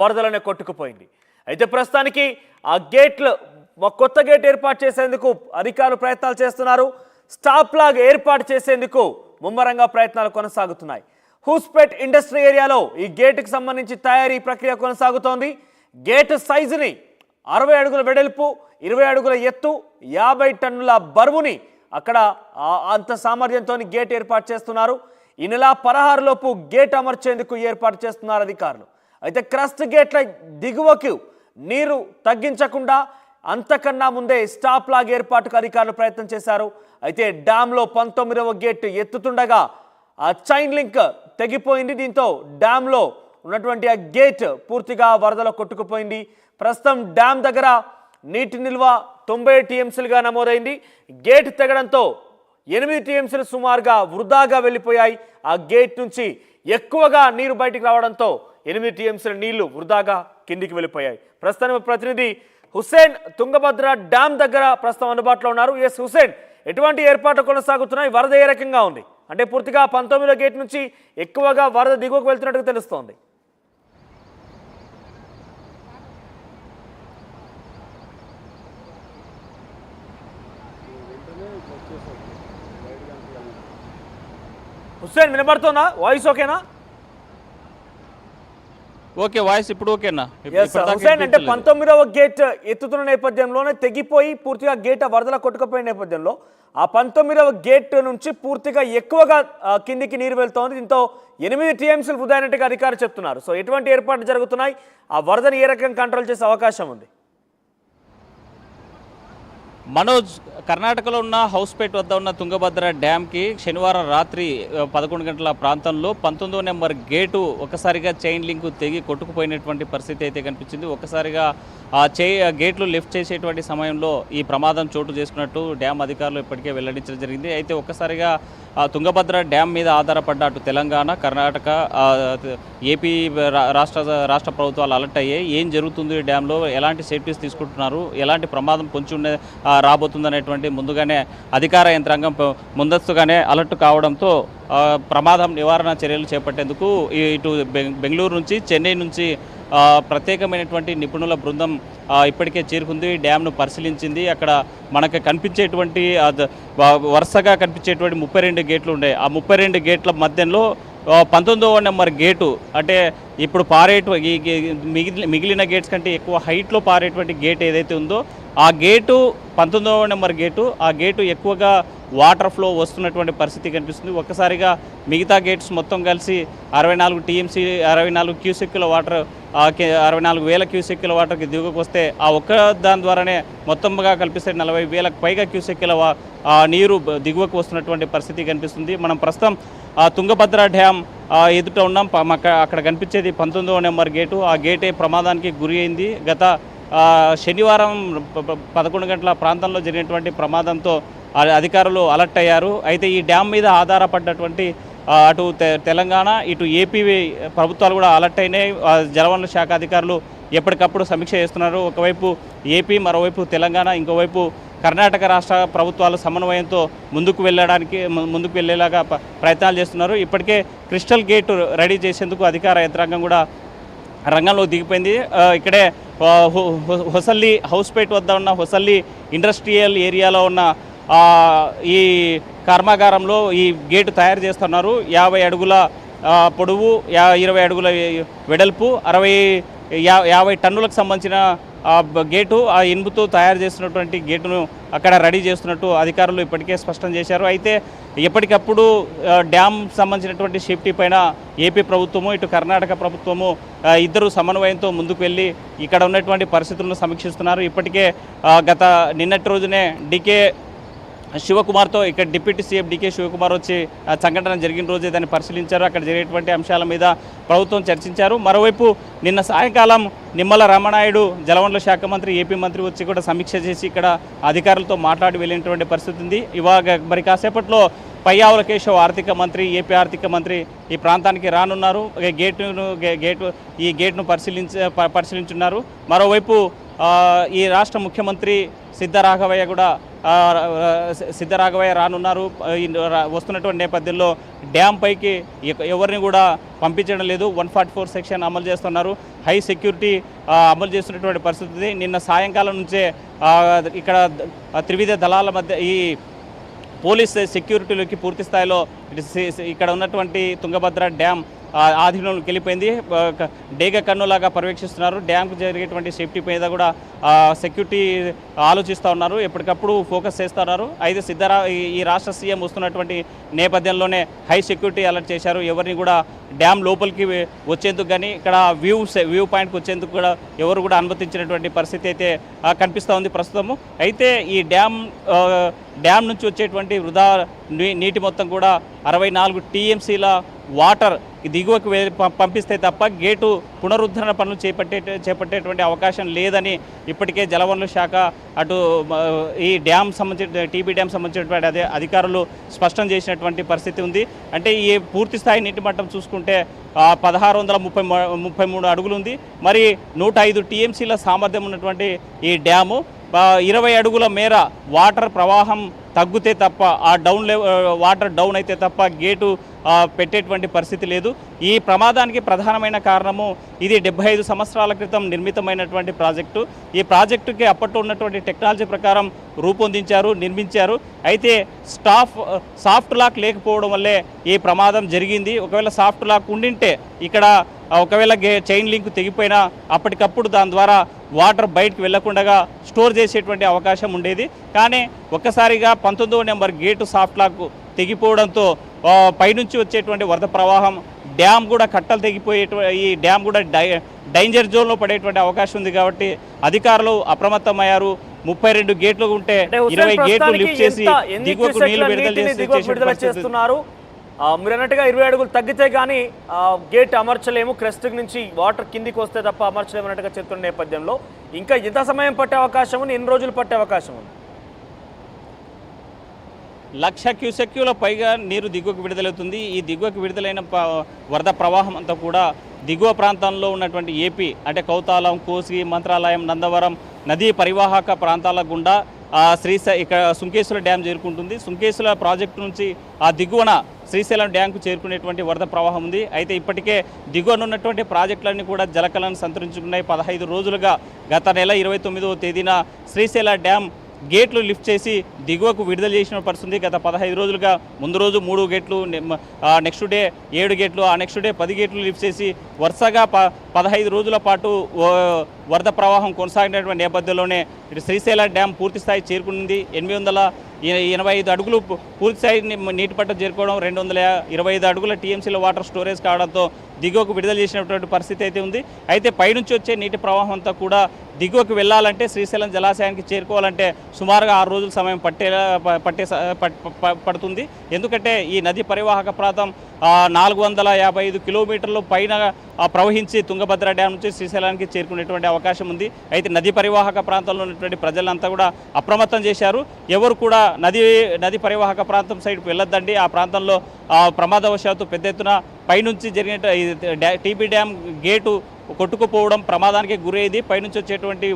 వరదలనే కొట్టుకుపోయింది. అయితే ప్రస్తుతానికి ఆ గేట్లు కొత్త గేట్ ఏర్పాటు చేసేందుకు అధికారులు ప్రయత్నాలు చేస్తున్నారు. స్టాప్ లాగ్ ఏర్పాటు చేసేందుకు ముమ్మరంగా ప్రయత్నాలు కొనసాగుతున్నాయి. హూస్పేట్ ఇండస్ట్రీ ఏరియాలో ఈ గేటుకు సంబంధించి తయారీ ప్రక్రియ కొనసాగుతోంది. గేటు సైజుని 60 అడుగుల వెడల్పు, 20 అడుగుల ఎత్తు, 50 టన్నుల బరువుని అక్కడ అంత సామర్థ్యంతో గేట్ ఏర్పాటు చేస్తున్నారు. ఈ నెల 16 లోపు గేట్ అమర్చేందుకు ఏర్పాటు చేస్తున్నారు అధికారులు. అయితే క్రస్ట్ గేట్ల దిగువకు నీరు తగ్గించకుండా అంతకన్నా ముందే స్టాప్ లాగ్ ఏర్పాటుకు అధికారులు ప్రయత్నం చేశారు. అయితే డ్యాంలో 19వ గేట్ ఎత్తుతుండగా ఆ చైన్ లింక్ తెగిపోయింది. దీంతో డ్యాంలో ఉన్నటువంటి ఆ గేట్ పూర్తిగా వరదలో కొట్టుకుపోయింది. ప్రస్తుతం డ్యామ్ దగ్గర నీటి నిల్వ 90 టీఎంసీలుగా నమోదైంది. గేట్ తెగడంతో 8 టీఎంసీలు సుమారుగా వృధాగా వెళ్ళిపోయాయి. ఆ గేట్ నుంచి ఎక్కువగా నీరు బయటికి రావడంతో 8 టీఎంసీల నీళ్లు వృధాగా కిందికి వెళ్ళిపోయాయి. ప్రస్తుతం ప్రతినిధి హుసేన్ తుంగభద్ర డ్యామ్ దగ్గర ప్రస్తుతం అందుబాటులో ఉన్నారు. ఎస్ హుసేన్, ఎటువంటి ఏర్పాట్లు కొనసాగుతున్నాయి? వరద ఏ రకంగా ఉంది? అంటే పూర్తిగా 19వ గేట్ నుంచి ఎక్కువగా వరద దిగువకు వెళ్తున్నట్టుగా తెలుస్తోంది. హుస్సేన్, వినబడుతుందా? వాయిస్ ఓకేనా? ఓకే, వాయిస్ ఇప్పుడు ఓకేనా? హుస్సేన్, అంటే 19వ గేట్ ఎత్తుతున్న నేపథ్యంలోనే తెగిపోయి పూర్తిగా గేట్ వరదల కొట్టుకుపోయిన నేపథ్యంలో ఆ 19వ గేట్ నుంచి పూర్తిగా ఎక్కువగా కిందికి నీరు వెళ్తోంది. దీంతో 8 టీఎంసీలు వృధా అయినట్టుగా అధికారులు చెప్తున్నారు. సో ఎటువంటి ఏర్పాట్లు జరుగుతున్నాయి? ఆ వరదని ఏ రకంగా కంట్రోల్ చేసే అవకాశం ఉంది? మనోజ్, కర్ణాటకలో ఉన్న హౌస్పేట్ వద్ద ఉన్న తుంగభద్ర డ్యామ్కి శనివారం రాత్రి 11 గంటల ప్రాంతంలో 19వ నెంబర్ గేటు ఒక్కసారిగా చైన్ లింక్ తెగి కొట్టుకుపోయినటువంటి పరిస్థితి అయితే కనిపించింది. ఒక్కసారిగా ఆ గేట్లు లిఫ్ట్ చేసేటువంటి సమయంలో ఈ ప్రమాదం చోటు చేసుకున్నట్టు డ్యామ్ అధికారులు ఇప్పటికే వెల్లడించడం జరిగింది. అయితే ఒక్కసారిగా తుంగభద్ర డ్యామ్ మీద ఆధారపడ్డ అటు తెలంగాణ, కర్ణాటక, ఏపీ రాష్ట్ర ప్రభుత్వాలు అలర్ట్ అయ్యాయి. ఏం జరుగుతుంది డ్యాంలో, ఎలాంటి సేఫ్టీస్ తీసుకుంటున్నారు, ఎలాంటి ప్రమాదం పొంచి రాబోతుందనేటువంటి ముందుగానే అధికార యంత్రాంగం ముందస్తుగానే అలర్ట్ కావడంతో ప్రమాదం నివారణ చర్యలు చేపట్టేందుకు ఇటు బెంగళూరు నుంచి, చెన్నై నుంచి ప్రత్యేకమైనటువంటి నిపుణుల బృందం ఇప్పటికే చేరుకుంది. డ్యామ్ను పరిశీలించింది. అక్కడ మనకు కనిపించేటువంటి వరుసగా కనిపించేటువంటి 32 గేట్లు ఉన్నాయి. ఆ 32 గేట్ల మధ్యలో 19వ నెంబర్ గేటు, అంటే ఇప్పుడు మిగిలిన గేట్స్ కంటే ఎక్కువ హైట్లో పారేటువంటి గేట్ ఏదైతే ఉందో ఆ గేటు 19వ నెంబర్ గేటు. ఆ గేటు ఎక్కువగా వాటర్ ఫ్లో వస్తున్నటువంటి పరిస్థితి కనిపిస్తుంది. ఒక్కసారిగా మిగతా గేట్స్ మొత్తం కలిసి 64 టీఎంసీ 64 క్యూసెక్కుల వాటర్ 64,000 క్యూసెక్కుల వాటర్కి దిగువకు వస్తే ఆ ఒక్క దాని ద్వారానే మొత్తంగా కల్పిస్తే 40,000కు పైగా క్యూసెక్కుల నీరు దిగువకు వస్తున్నటువంటి పరిస్థితి కనిపిస్తుంది. మనం ప్రస్తుతం తుంగభద్ర డ్యామ్ ఎదుట ఉన్నాం. అక్కడ కనిపించేది 19వ నెంబర్ గేటు. ఆ గేటే ప్రమాదానికి గురి అయింది. గత శనివారం 11 గంటల ప్రాంతంలో జరిగినటువంటి ప్రమాదంతో అధికారులు అలర్ట్ అయ్యారు. అయితే ఈ డ్యామ్ మీద ఆధారపడ్డటువంటి అటు తెలంగాణ, ఇటు ఏపీ ప్రభుత్వాలు కూడా అలర్ట్ అయినాయి. జలవనరుల శాఖ అధికారులు ఎప్పటికప్పుడు సమీక్ష చేస్తున్నారు. ఒకవైపు ఏపీ, మరోవైపు తెలంగాణ, ఇంకోవైపు కర్ణాటక రాష్ట్ర ప్రభుత్వాలు సమన్వయంతో ముందుకు వెళ్ళేలాగా ప్రయత్నాలు చేస్తున్నారు. ఇప్పటికే క్రిస్టల్ గేట్ రెడీ చేసేందుకు అధికార యంత్రాంగం కూడా రంగంలో దిగిపోయింది. ఇక్కడే హొసల్లి హౌస్పేట్ వద్ద ఉన్న హొసల్లి ఇండస్ట్రియల్ ఏరియాలో ఉన్న ఈ కర్మాగారంలో ఈ గేటు తయారు చేస్తున్నారు. 50 అడుగుల పొడవు, 20 అడుగుల వెడల్పు, 50 టన్నులకు సంబంధించిన గేటు, ఆ ఇనుముతో తయారు చేస్తున్నటువంటి గేటును అక్కడ రెడీ చేస్తున్నట్టు అధికారులు ఇప్పటికే స్పష్టం చేశారు. అయితే ఎప్పటికప్పుడు డ్యామ్ సంబంధించినటువంటి సేఫ్టీ పైన ఏపీ ప్రభుత్వము, ఇటు కర్ణాటక ప్రభుత్వము ఇద్దరు సమన్వయంతో ముందుకు వెళ్ళి ఇక్కడ ఉన్నటువంటి పరిస్థితులను సమీక్షిస్తున్నారు. ఇప్పటికే నిన్నటి రోజునే డీకే శివకుమార్తో ఇక్కడ డిప్యూటీ సీఎం డీకే శివకుమార్ వచ్చి సంఘటన జరిగిన రోజే దాన్ని పరిశీలించారు. అక్కడ జరిగేటువంటి అంశాల మీద ప్రభుత్వం చర్చించారు. మరోవైపు నిన్న సాయంకాలం నిమ్మల రామనాయుడు, జలవనరుల శాఖ మంత్రి, ఏపీ మంత్రి వచ్చి కూడా సమీక్ష చేసి ఇక్కడ అధికారులతో మాట్లాడి వెళ్ళినటువంటి పరిస్థితి ఉంది. ఇవాళ మరి కాసేపట్లో పయ్యావుల కేశవ్ ఆర్థిక మంత్రి, ఏపీ ఆర్థిక మంత్రి ఈ ప్రాంతానికి రానున్నారు. ఈ గేట్ను పరిశీలించున్నారు. మరోవైపు ఈ రాష్ట్ర ముఖ్యమంత్రి సిద్ధరాఘవయ్య రానున్నారు. వస్తున్నటువంటి నేపథ్యంలో డ్యామ్ పైకి ఎవరిని కూడా పంపించడం లేదు. 144 సెక్షన్ అమలు చేస్తున్నారు. హై సెక్యూరిటీ అమలు చేస్తున్నటువంటి పరిస్థితి. నిన్న సాయంకాలం నుంచే ఇక్కడ త్రివిధ దళాల మధ్య ఈ పోలీస్ సెక్యూరిటీలోకి పూర్తి స్థాయిలో ఇక్కడ ఉన్నటువంటి తుంగభద్ర డ్యామ్ ఆధీనంలోకి వెళ్ళిపోయింది. డేగ కన్నులాగా పర్యవేక్షిస్తున్నారు. డ్యామ్కి జరిగేటువంటి సేఫ్టీ మీద కూడా సెక్యూరిటీ ఆలోచిస్తూ ఉన్నారు. ఎప్పటికప్పుడు ఫోకస్ చేస్తూ ఉన్నారు. అయితే ఈ రాష్ట్ర సీఎం వస్తున్నటువంటి నేపథ్యంలోనే హై సెక్యూరిటీ అలర్ట్ చేశారు. ఎవరిని కూడా డ్యామ్ లోపలికి వచ్చేందుకు కానీ ఇక్కడ వ్యూ పాయింట్కి వచ్చేందుకు కూడా ఎవరు కూడా అనుమతించినటువంటి పరిస్థితి అయితే కనిపిస్తూ ఉంది ప్రస్తుతము. అయితే ఈ డ్యామ్ నుంచి వచ్చేటువంటి వృధా నీటి మొత్తం కూడా 64 టీఎంసీల వాటర్ దిగువకు పంపిస్తే తప్ప గేటు పునరుద్ధరణ పనులు చేపట్టేటువంటి అవకాశం లేదని ఇప్పటికే జలవనరుల శాఖ అటు ఈ డ్యామ్ సంబంధించిన టీబీ డ్యామ్ సంబంధించినటువంటి అధికారులు స్పష్టం చేసినటువంటి పరిస్థితి ఉంది. అంటే ఈ పూర్తి స్థాయి నీటి మట్టం చూసుకుంటే 1633 అడుగులు ఉంది. మరి 105 టీఎంసీల సామర్థ్యం ఉన్నటువంటి ఈ డ్యాము 20 అడుగుల మేర వాటర్ ప్రవాహం తగ్గితే తప్ప వాటర్ డౌన్ అయితే తప్ప గేటు పెట్టేటువంటి పరిస్థితి లేదు. ఈ ప్రమాదానికి ప్రధానమైన కారణము ఇది 75 సంవత్సరాల క్రితం నిర్మితమైనటువంటి ప్రాజెక్టు. ఈ ప్రాజెక్టుకి అప్పట్లో ఉన్నటువంటి టెక్నాలజీ ప్రకారం రూపొందించారు, నిర్మించారు. అయితే సాఫ్ట్ లాక్ లేకపోవడం వల్లే ఈ ప్రమాదం జరిగింది. ఒకవేళ సాఫ్ట్ లాక్ ఉండింటే ఇక్కడ ఒకవేళ చైన్ లింక్ తెగిపోయినా అప్పటికప్పుడు దాని ద్వారా వాటర్ బయటకు వెళ్లకుండా స్టోర్ చేసేటువంటి అవకాశం ఉండేది. కానీ ఒక్కసారిగా 19వ నెంబర్ గేటు సాఫ్ట్ లాక్ తెగిపోవడంతో పైనుంచి వచ్చేటువంటి వరద ప్రవాహం డ్యామ్ కూడా కట్టలు తెగిపోయేటువంటి ఈ డ్యామ్ కూడా డేంజర్ జోన్లో పడేటువంటి అవకాశం ఉంది. కాబట్టి అధికారులు అప్రమత్తమయ్యారు. 32 గేట్లు ఉంటే 20 గేట్లు లిఫ్ట్ చేసి దిగువకు నీళ్లు విడుదల చేస్తున్నారు. మీరు అన్నట్టుగా 20 అడుగులు తగ్గితే కానీ గేట్ అమర్చలేము, క్రెస్ట్ నుంచి వాటర్ కిందికి వస్తే తప్ప అమర్చలేము అన్నట్టుగా చెప్తున్న నేపథ్యంలో ఇంకా ఎంత సమయం పట్టే అవకాశం ఉంది, ఎన్ని రోజులు పట్టే అవకాశం ఉంది? 1,00,000 క్యూసెక్ల పైగా నీరు దిగువకు విడుదలవుతుంది. ఈ దిగువకు విడుదలైన వరద ప్రవాహం అంతా కూడా దిగువ ప్రాంతంలో ఉన్నటువంటి ఏపీ అంటే కౌతాలం, కోసి, మంత్రాలయం, నందవరం నదీ పరివాహక ప్రాంతాల గుండా ఇక్కడ సుంకేశ్వర డ్యామ్ చేరుకుంటుంది. సుంకేశ్వర ప్రాజెక్టు నుంచి దిగువన శ్రీశైలం డ్యాంకు చేరుకునేటువంటి వరద ప్రవాహం ఉంది. అయితే ఇప్పటికే దిగువన ఉన్నటువంటి ప్రాజెక్టులన్నీ కూడా జలకలను సంతరించుకున్నాయి. 15 రోజులుగా గత నెల 29వ తేదీన శ్రీశైలం డ్యామ్ గేట్లు లిఫ్ట్ చేసి దిగువకు విడుదల చేసిన పరిస్థితి. గత 15 రోజులుగా ముందు రోజు 3 గేట్లు, నెక్స్ట్ డే 7 గేట్లు, ఆ నెక్స్ట్ డే 10 గేట్లు లిఫ్ట్ చేసి వరుసగా 15 రోజుల పాటు వరద ప్రవాహం కొనసాగినటువంటి నేపథ్యంలోనే శ్రీశైలం డ్యామ్ పూర్తి స్థాయి చేరుకుంది. 885 అడుగులు పూర్తి స్థాయి నీటి పట్ట చేరుకోవడం, 225 అడుగుల టీఎంసీల వాటర్ స్టోరేజ్ కావడంతో దిగువకు విడుదల చేసినటువంటి పరిస్థితి అయితే ఉంది. అయితే పైనుంచి వచ్చే నీటి ప్రవాహం అంతా కూడా దిగువకు వెళ్ళాలంటే శ్రీశైలం జలాశయానికి చేరుకోవాలంటే సుమారుగా 6 రోజుల సమయం పడుతుంది. ఎందుకంటే ఈ నది పరివాహక ప్రాంతం 455 కిలోమీటర్లు పైన ప్రవహించి తుంగభద్ర డ్యామ్ నుంచి శ్రీశైలానికి చేరుకునేటువంటి అవకాశం ఉంది. అయితే నది పరివాహక ప్రాంతంలో ఉన్నటువంటి ప్రజలంతా కూడా అప్రమత్తం చేశారు. ఎవరు కూడా నది పరివాహక ప్రాంతం సైడ్కి వెళ్ళొద్దండి. ఆ ప్రాంతంలో ప్రమాదవశాత్తు పెద్ద ఎత్తున పైనుంచి జరిగిన టీబీ డ్యామ్ గేటు కొట్టుకుపోవడం ప్రమాదానికి గురయ్యేది. పైనుంచి వచ్చేటువంటి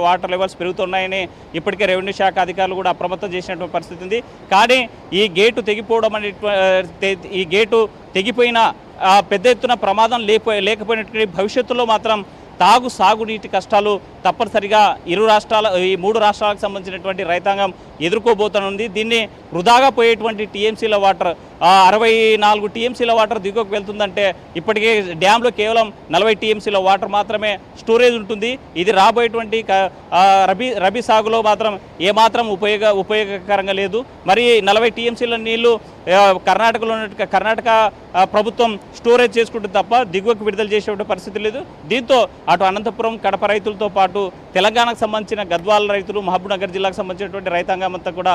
వాటర్ లెవెల్స్ పెరుగుతున్నాయని ఇప్పటికే రెవెన్యూ శాఖ అధికారులు కూడా అప్రమత్తం చేసినటువంటి పరిస్థితి ఉంది. కానీ ఈ గేటు తెగిపోవడం ఈ గేటు తెగిపోయిన పెద్ద ఎత్తున ప్రమాదం లేకపోయినటువంటి భవిష్యత్తులో మాత్రం సాగునీటి కష్టాలు తప్పనిసరిగా ఈ 3 రాష్ట్రాలకు సంబంధించినటువంటి రైతాంగం ఎదుర్కోబోతనుంది. దీన్ని వృధాగా పోయేటువంటి టీఎంసీల వాటర్ 64 టీఎంసీల వాటర్ దిగువకు వెళ్తుందంటే ఇప్పటికే డ్యాంలో కేవలం 40 టీఎంసీల వాటర్ మాత్రమే స్టోరేజ్ ఉంటుంది. ఇది రాబోయేటువంటి రబీ సాగులో మాత్రం ఏమాత్రం ఉపయోగకరంగా లేదు. మరి 40 టీఎంసీల నీళ్లు కర్ణాటక ప్రభుత్వం స్టోరేజ్ చేసుకుంటే తప్ప దిగువకు విడుదల చేసే పరిస్థితి లేదు. దీంతో అటు అనంతపురం, కడప రైతులతో పాటు తెలంగాణకు సంబంధించిన గద్వాల రైతులు, మహబూబ్నగర్ జిల్లాకు సంబంధించినటువంటి రైతాంగం అంతా కూడా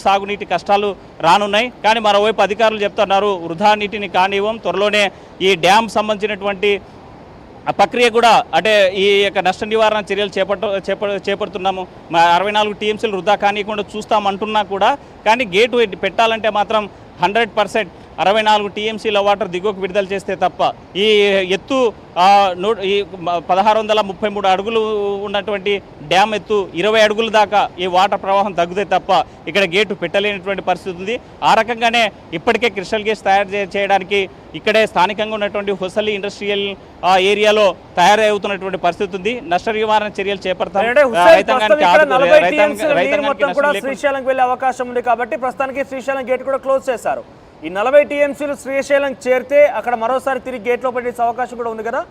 సాగునీటి కష్టాలు రానున్నాయి. కానీ మరోవైపు అధికారులు చెప్తున్నారు వృధా నీటిని కానివ్వం, త్వరలోనే ఈ డ్యామ్ సంబంధించినటువంటి ప్రక్రియ కూడా అంటే ఈ యొక్క నష్ట నివారణ చర్యలు చేపడుతున్నాము. 64 టీఎంసీలు వృధా కానివ్వకుండా చూస్తామంటున్నా కూడా కానీ గేటు పెట్టాలంటే మాత్రం 100% 64 టీఎంసీల వాటర్ దిగువకు విడుదల చేస్తే తప్ప ఈ ఎత్తు 1633 అడుగులు ఉన్నటువంటి డ్యామ్ ఎత్తు 20 అడుగుల దాకా ఈ వాటర్ ప్రవాహం తగ్గితే తప్ప ఇక్కడ గేటు పెట్టలేనటువంటి పరిస్థితి ఉంది. ఆ రకంగానే ఇప్పటికే క్రిస్టల్ గేట్స్ తయారు చేయడానికి ఇక్కడే స్థానికంగా ఉన్నటువంటి హొసలి ఇండస్ట్రియల్ ఏరియాలో తయారవుతున్నటువంటి పరిస్థితి ఉంది. నష్ట నివారణ చర్యలు చేపడతాం. శ్రీశైలం వెళ్లే అవకాశం ఉంది కాబట్టి ప్రస్తుతానికి శ్రీశైలం గేట్ కూడా క్లోజ్ చేశారు. ఈ 40 టీఎంసీలు శ్రీశైలం చేరితే అక్కడ మరోసారి తిరిగి గేట్లో పెట్టే అవకాశం కూడా ఉంది కదా.